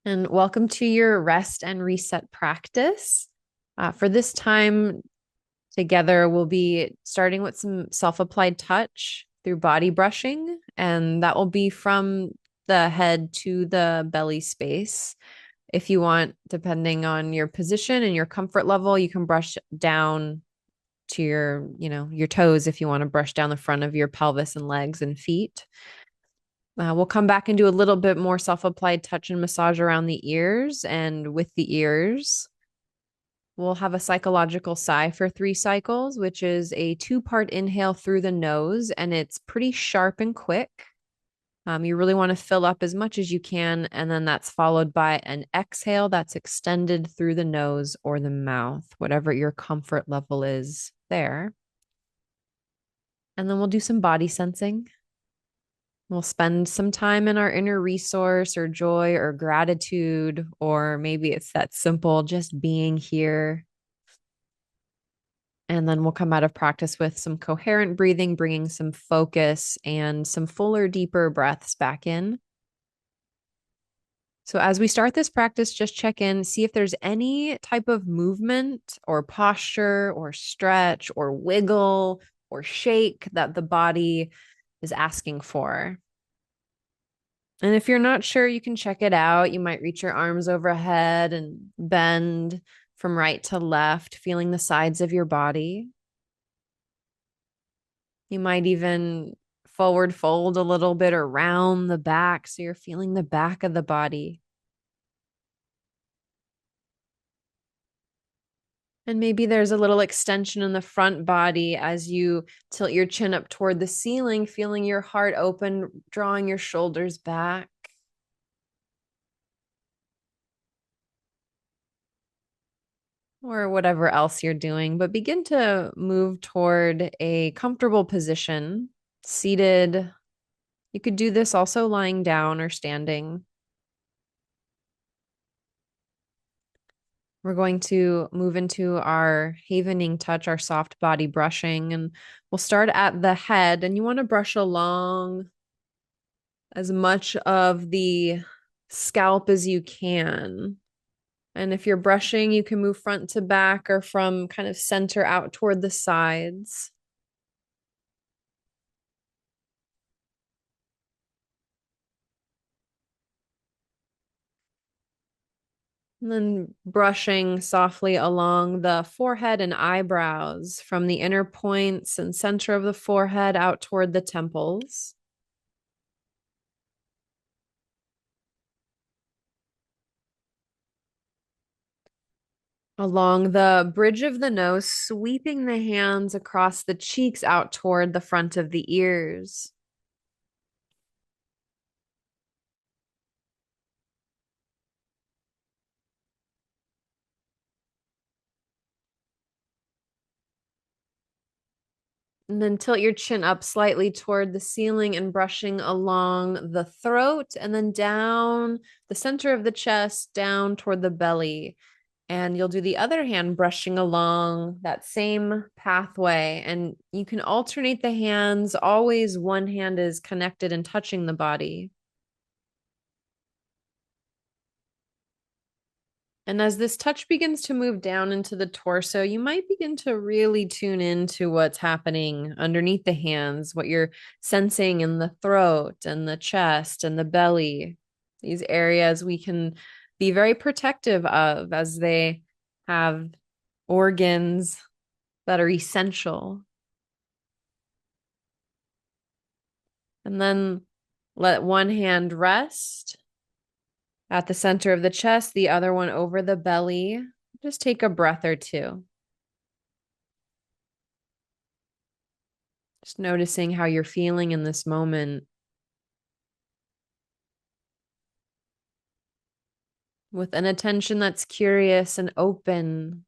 And welcome to your rest and reset practice. For this time together, we'll be starting with some self applied touch through body brushing, and that will be from the head to the belly space. If you want, depending on your position and your comfort level, you can brush down to your toes if you want to brush down the front of your pelvis and legs and feet. We'll come back and do a little bit more self-applied touch and massage around the ears. And with the ears, we'll have a psychological sigh for 3 cycles, which is a 2-part inhale through the nose, and it's pretty sharp and quick. You really want to fill up as much as you can, and then that's followed by an exhale that's extended through the nose or the mouth, whatever your comfort level is there. And then we'll do some body sensing. We'll spend some time in our inner resource or joy or gratitude, or maybe it's that simple just being here. And then we'll come out of practice with some coherent breathing, bringing some focus and some fuller, deeper breaths back in. So, as we start this practice, just check in, see if there's any type of movement or posture or stretch or wiggle or shake that the body is asking for. And if you're not sure, you can check it out. You might reach your arms overhead and bend from right to left, feeling the sides of your body. You might even forward fold a little bit or round the back so you're feeling the back of the body. And maybe there's a little extension in the front body as you tilt your chin up toward the ceiling, feeling your heart open, drawing your shoulders back. Or whatever else you're doing, but begin to move toward a comfortable position, seated. You could do this also lying down or standing. We're going to move into our havening touch, our soft body brushing, and we'll start at the head. And you want to brush along as much of the scalp as you can. And if you're brushing, you can move front to back or from kind of center out toward the sides. And then brushing softly along the forehead and eyebrows from the inner points and center of the forehead out toward the temples. Along the bridge of the nose, sweeping the hands across the cheeks out toward the front of the ears. And then tilt your chin up slightly toward the ceiling and brushing along the throat and then down the center of the chest, down toward the belly. And you'll do the other hand brushing along that same pathway. And you can alternate the hands. Always one hand is connected and touching the body. And as this touch begins to move down into the torso, you might begin to really tune into what's happening underneath the hands, what you're sensing in the throat and the chest and the belly. These areas we can be very protective of as they have organs that are essential. And then let one hand rest at the center of the chest, the other one over the belly. Just take a breath or two. Just noticing how you're feeling in this moment with an attention that's curious and open.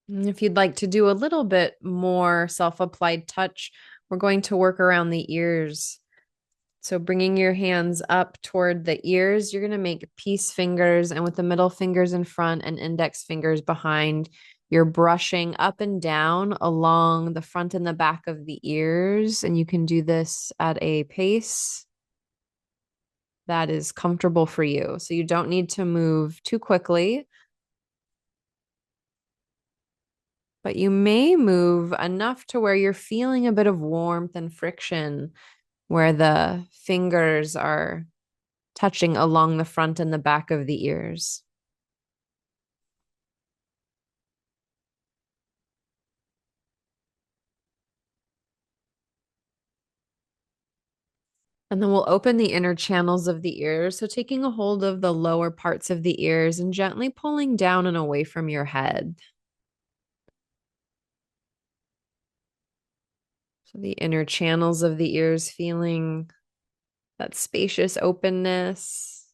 And if you'd like to do a little bit more self-applied touch, we're going to work around the ears. So bringing your hands up toward the ears, you're going to make peace fingers, and with the middle fingers in front and index fingers behind, You're brushing up and down along the front and the back of the ears, and you can do this at a pace that is comfortable for you. So you don't need to move too quickly, but you may move enough to where you're feeling a bit of warmth and friction where the fingers are touching along the front and the back of the ears. And then we'll open the inner channels of the ears. So taking a hold of the lower parts of the ears and gently pulling down and away from your head. So the inner channels of the ears feeling that spacious openness.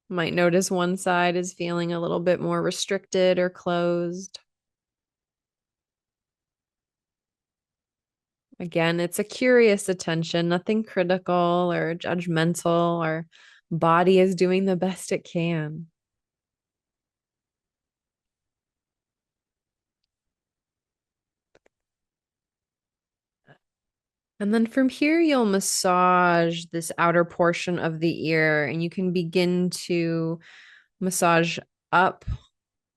Might notice one side is feeling a little bit more restricted or closed. Again, it's a curious attention, nothing critical or judgmental. Our body is doing the best it can. And then from here, you'll massage this outer portion of the ear, and you can begin to massage up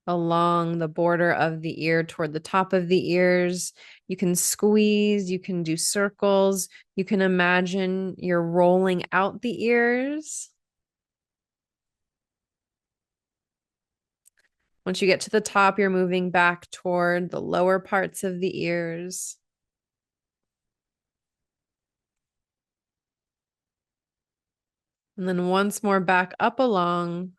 along the border of the ear toward the top of the ears. You can squeeze, you can do circles, you can imagine you're rolling out the ears. Once you get to the top, you're moving back toward the lower parts of the ears. And then once more back up along.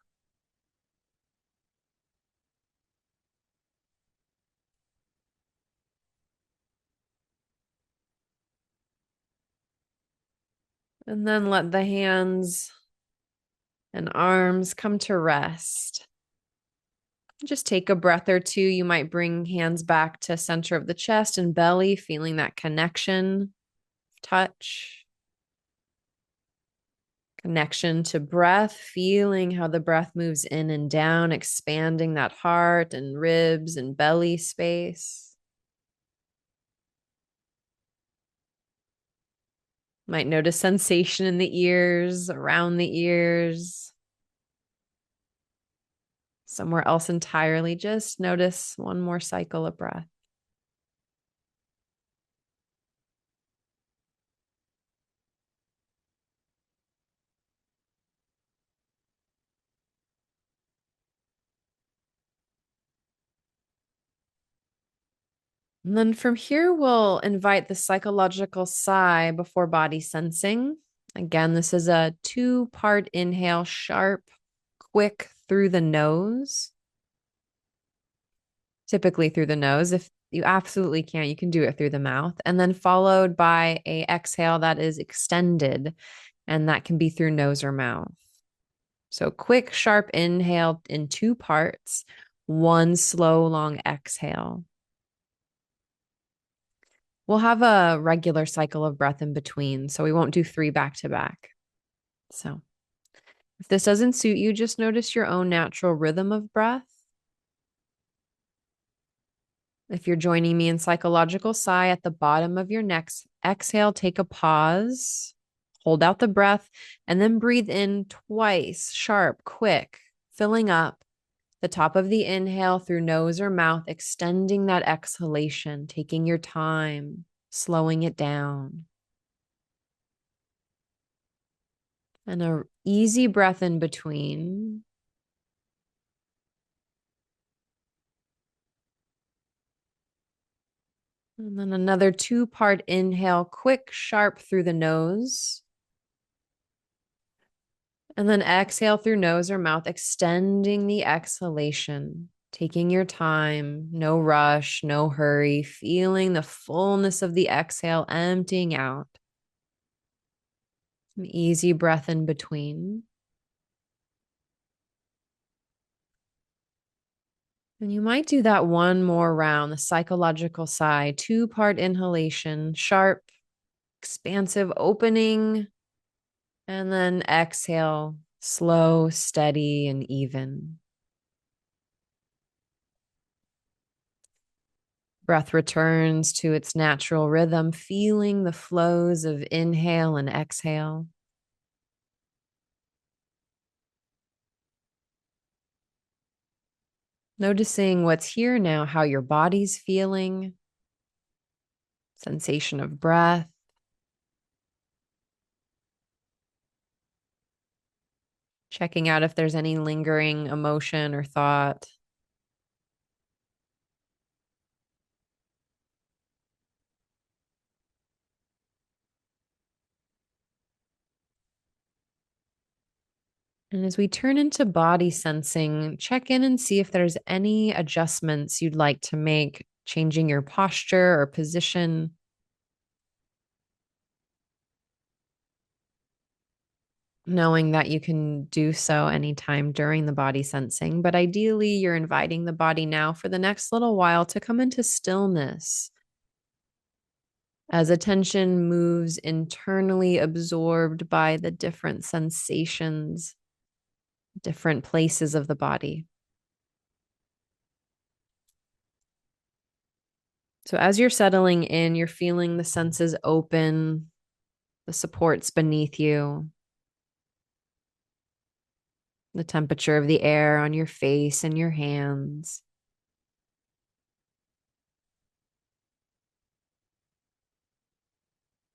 And then let the hands and arms come to rest. Just take a breath or two. You might bring hands back to center of the chest and belly, feeling that connection, touch, connection to breath, feeling how the breath moves in and down, expanding that heart and ribs and belly space. Might notice sensation in the ears, around the ears, somewhere else entirely. Just notice one more cycle of breath. And then from here, we'll invite the psychological sigh before body sensing. Again, this is a two-part inhale, sharp, quick through the nose, typically through the nose. If you absolutely can't, you can do it through the mouth. And then followed by a exhale that is extended, and that can be through nose or mouth. So quick, sharp inhale in two parts, one slow, long exhale. We'll have a regular cycle of breath in between, so we won't do three back to back. So if this doesn't suit you, just notice your own natural rhythm of breath. If you're joining me in psychological sigh at the bottom of your next exhale, take a pause, hold out the breath, and then breathe in twice, sharp, quick, filling up the top of the inhale through nose or mouth, extending that exhalation, taking your time, slowing it down. And a easy breath in between. And then another two-part inhale, quick, sharp through the nose. And then exhale through nose or mouth, extending the exhalation, taking your time, no rush, no hurry, feeling the fullness of the exhale emptying out. An easy breath in between. And you might do that one more round, the psychological sigh, two-part inhalation, sharp, expansive opening, and then exhale, slow, steady, and even. Breath returns to its natural rhythm, feeling the flows of inhale and exhale. Noticing what's here now, how your body's feeling, sensation of breath. Checking out if there's any lingering emotion or thought. And as we turn into body sensing, check in and see if there's any adjustments you'd like to make, changing your posture or position. Knowing that you can do so anytime during the body sensing, but ideally, you're inviting the body now for the next little while to come into stillness as attention moves internally, absorbed by the different sensations, different places of the body. So, as you're settling in, you're feeling the senses open, the supports beneath you, the temperature of the air on your face and your hands.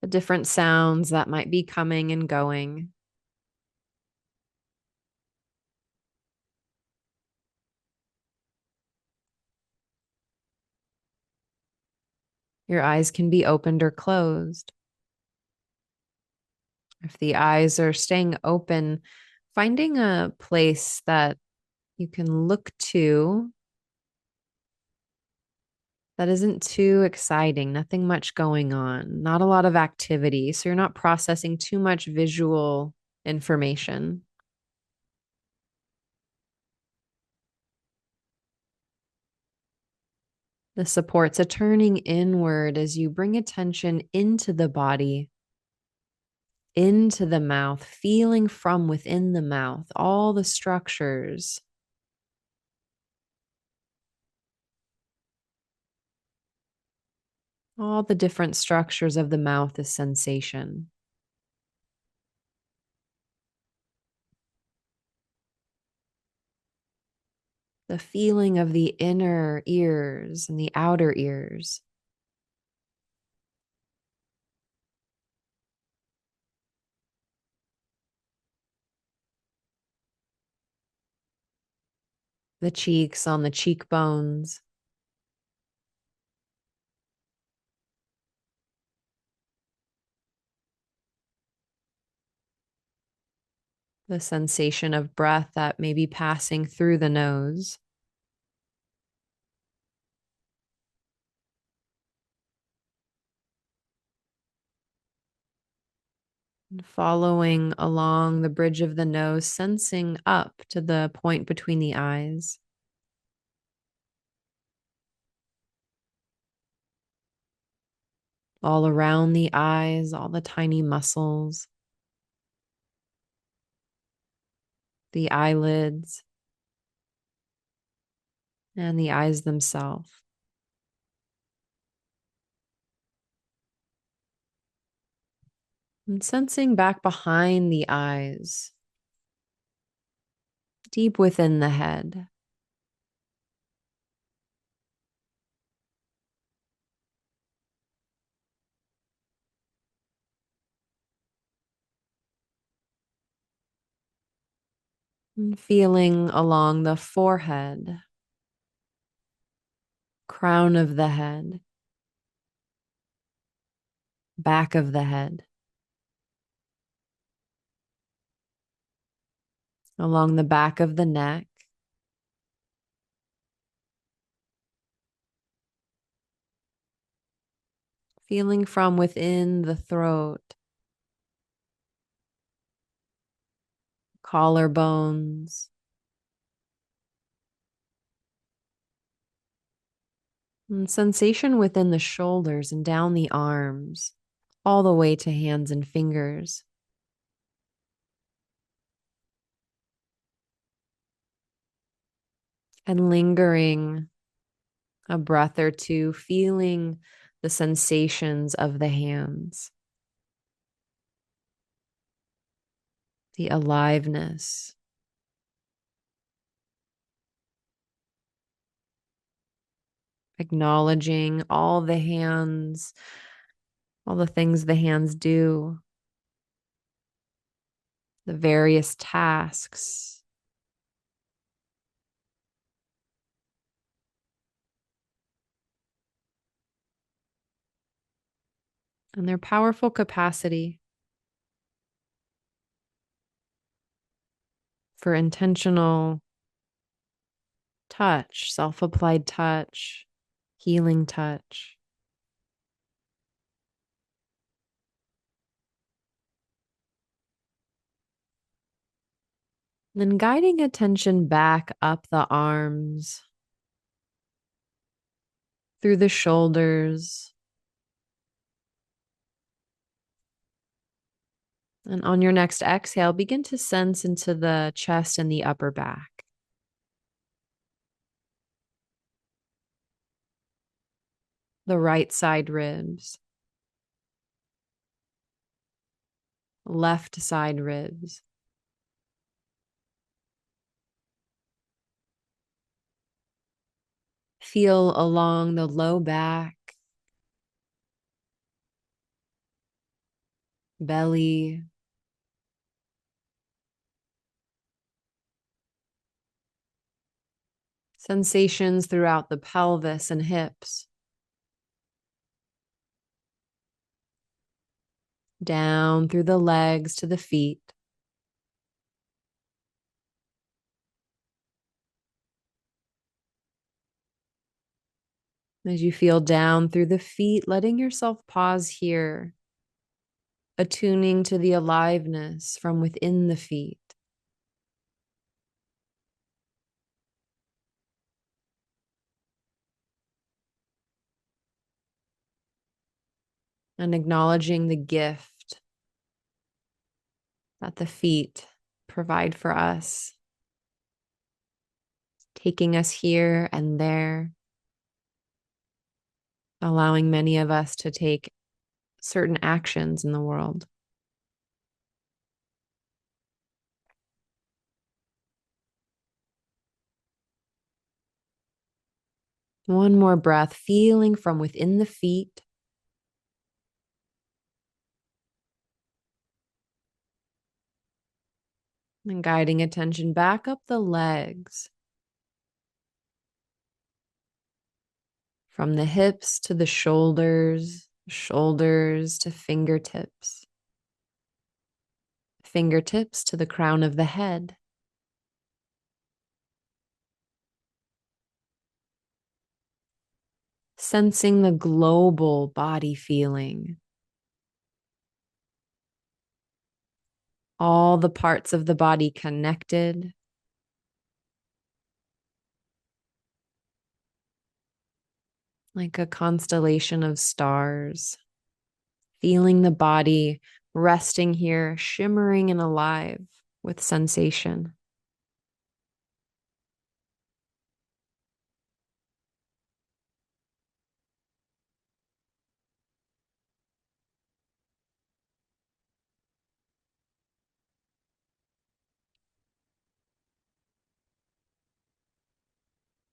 The different sounds that might be coming and going. Your eyes can be opened or closed. If the eyes are staying open, finding a place that you can look to that isn't too exciting, nothing much going on, not a lot of activity. So you're not processing too much visual information. The supports a turning inward as you bring attention into the body, into the mouth, feeling from within the mouth, all the structures, all the different structures of the mouth is sensation. The feeling of the inner ears and the outer ears. The cheeks on the cheekbones. The sensation of breath that may be passing through the nose. And following along the bridge of the nose, sensing up to the point between the eyes. All around the eyes, all the tiny muscles, the eyelids, and the eyes themselves. And sensing back behind the eyes, deep within the head. And feeling along the forehead, crown of the head, back of the head, along the back of the neck, feeling from within the throat, collarbones, and sensation within the shoulders and down the arms, all the way to hands and fingers. And lingering a breath or two, feeling the sensations of the hands, the aliveness. Acknowledging all the hands, all the things the hands do, the various tasks. And their powerful capacity for intentional touch, self applied touch, healing touch. Then guiding attention back up the arms, through the shoulders. And on your next exhale, begin to sense into the chest and the upper back. The right side ribs, left side ribs. Feel along the low back, belly, sensations throughout the pelvis and hips, down through the legs to the feet. As you feel down through the feet, letting yourself pause here, attuning to the aliveness from within the feet. And acknowledging the gift that the feet provide for us, taking us here and there, allowing many of us to take certain actions in the world. One more breath, feeling from within the feet. And guiding attention back up the legs, from the hips to the shoulders, shoulders to fingertips, fingertips to the crown of the head. Sensing the global body feeling. All the parts of the body connected. Like a constellation of stars. Feeling the body resting here, shimmering and alive with sensation.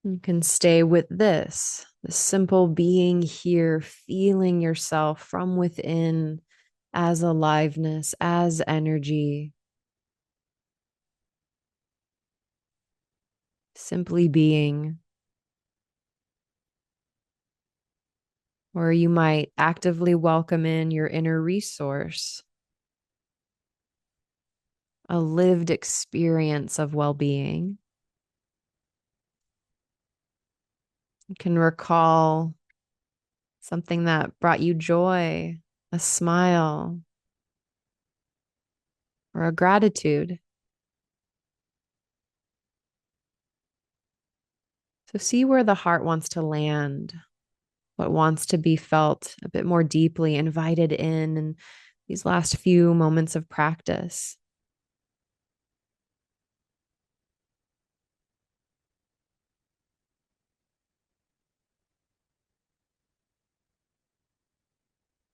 You can stay with this, the simple being here, feeling yourself from within as aliveness, as energy. Simply being. Or you might actively welcome in your inner resource, a lived experience of well-being. You can recall something that brought you joy, a smile, or a gratitude. So see where the heart wants to land, what wants to be felt a bit more deeply, invited in these last few moments of practice.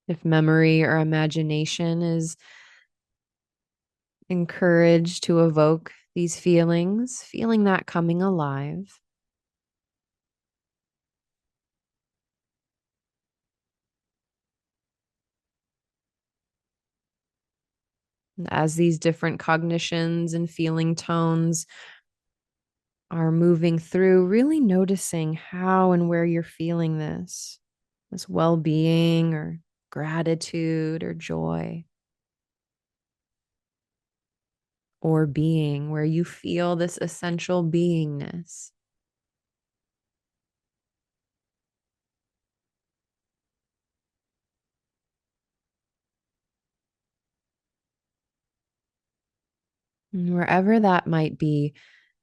If memory or imagination is encouraged to evoke these feelings, feeling that coming alive. And as these different cognitions and feeling tones are moving through, really noticing how and where you're feeling this well being or gratitude or joy or being, where you feel this essential beingness. And wherever that might be,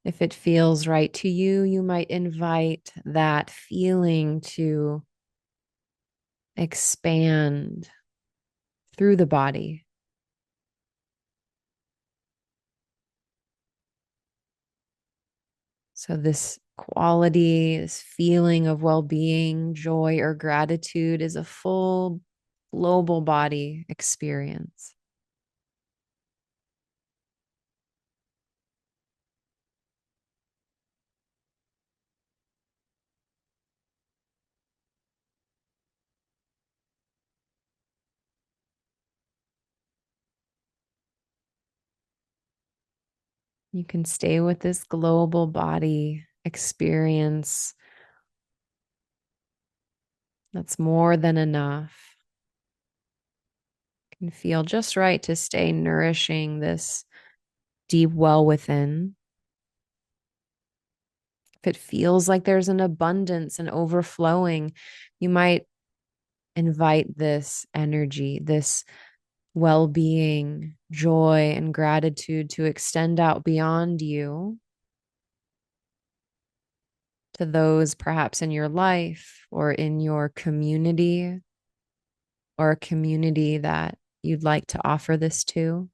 if it feels right to you, you might invite that feeling to expand through the body. So, this quality, this feeling of well being, joy, or gratitude is a full global body experience. You can stay with this global body experience. That's more than enough. Can feel just right to stay nourishing this deep well within. If it feels like there's an abundance and overflowing, you might invite this energy, this well being, joy, and gratitude to extend out beyond you to those perhaps in your life or in your community or a community that you'd like to offer this to.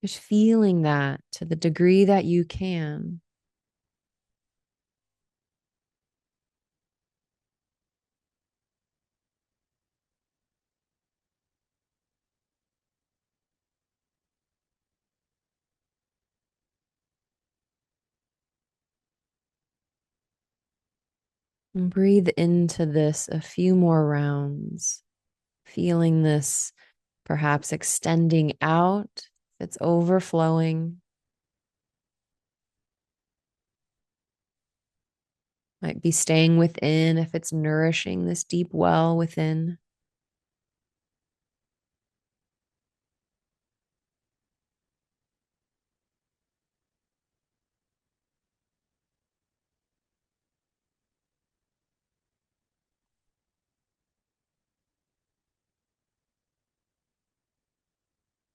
Just feeling that to the degree that you can. And breathe into this a few more rounds, feeling this perhaps extending out. It's overflowing. Might be staying within if it's nourishing this deep well within.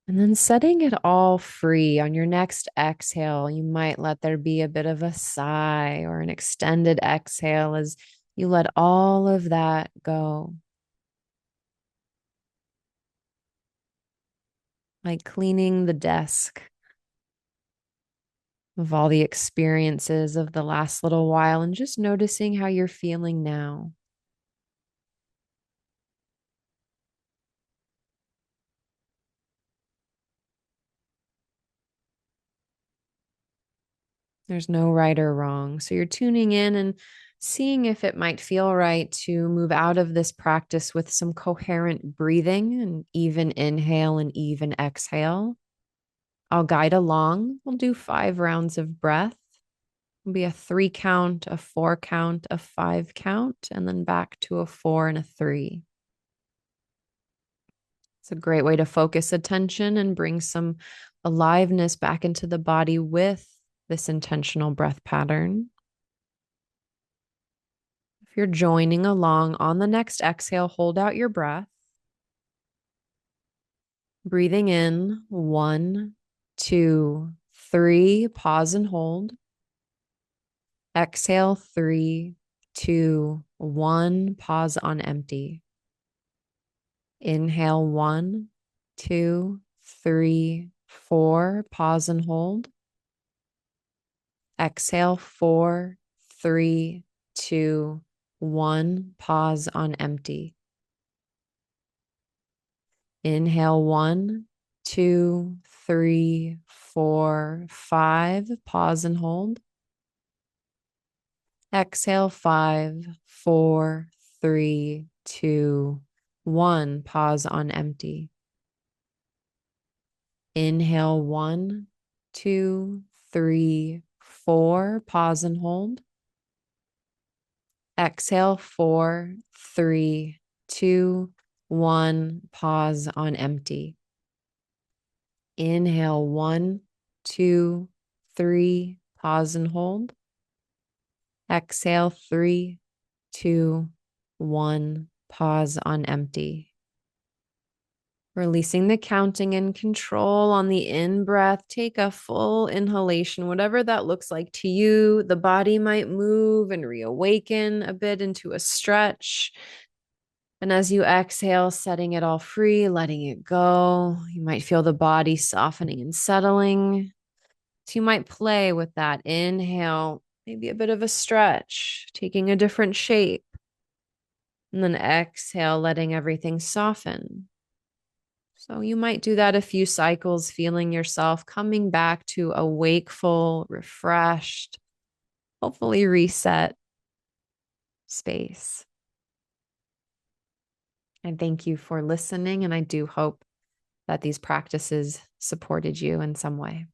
And then setting it all free on your next exhale, you might let there be a bit of a sigh or an extended exhale as you let all of that go, like cleaning the desk of all the experiences of the last little while and just noticing how you're feeling now. There's no right or wrong. So you're tuning in and seeing if it might feel right to move out of this practice with some coherent breathing and even inhale and even exhale. I'll guide along. We'll do 5 rounds of breath. It'll be a 3 count, a 4 count, a 5 count, and then back to a 4 and a 3. It's a great way to focus attention and bring some aliveness back into the body with this intentional breath pattern. If you're joining along on the next exhale, hold out your breath. Breathing in 1, 2, 3, pause and hold. Exhale 3, 2, 1, pause on empty. Inhale 1, 2, 3, 4, pause and hold. Exhale 4, 3, 2, 1, pause on empty. Inhale 1, 2, 3, 4, 5. Pause and hold. Exhale 5, 4, 3, 2, 1. Pause on empty. Inhale 1, 2, 3, 4. Pause and hold. Exhale 4, 3, 2, 1. Pause on empty. Inhale 1, 2, 3. Pause and hold. Exhale 3, 2, 1. Pause on empty. Releasing the counting and control on the in-breath. Take a full inhalation, whatever that looks like to you. The body might move and reawaken a bit into a stretch. And as you exhale, setting it all free, letting it go, you might feel the body softening and settling. So you might play with that. Inhale, maybe a bit of a stretch, taking a different shape. And then exhale, letting everything soften. So you might do that a few cycles, feeling yourself coming back to a wakeful, refreshed, hopefully reset space. And thank you for listening. And I do hope that these practices supported you in some way.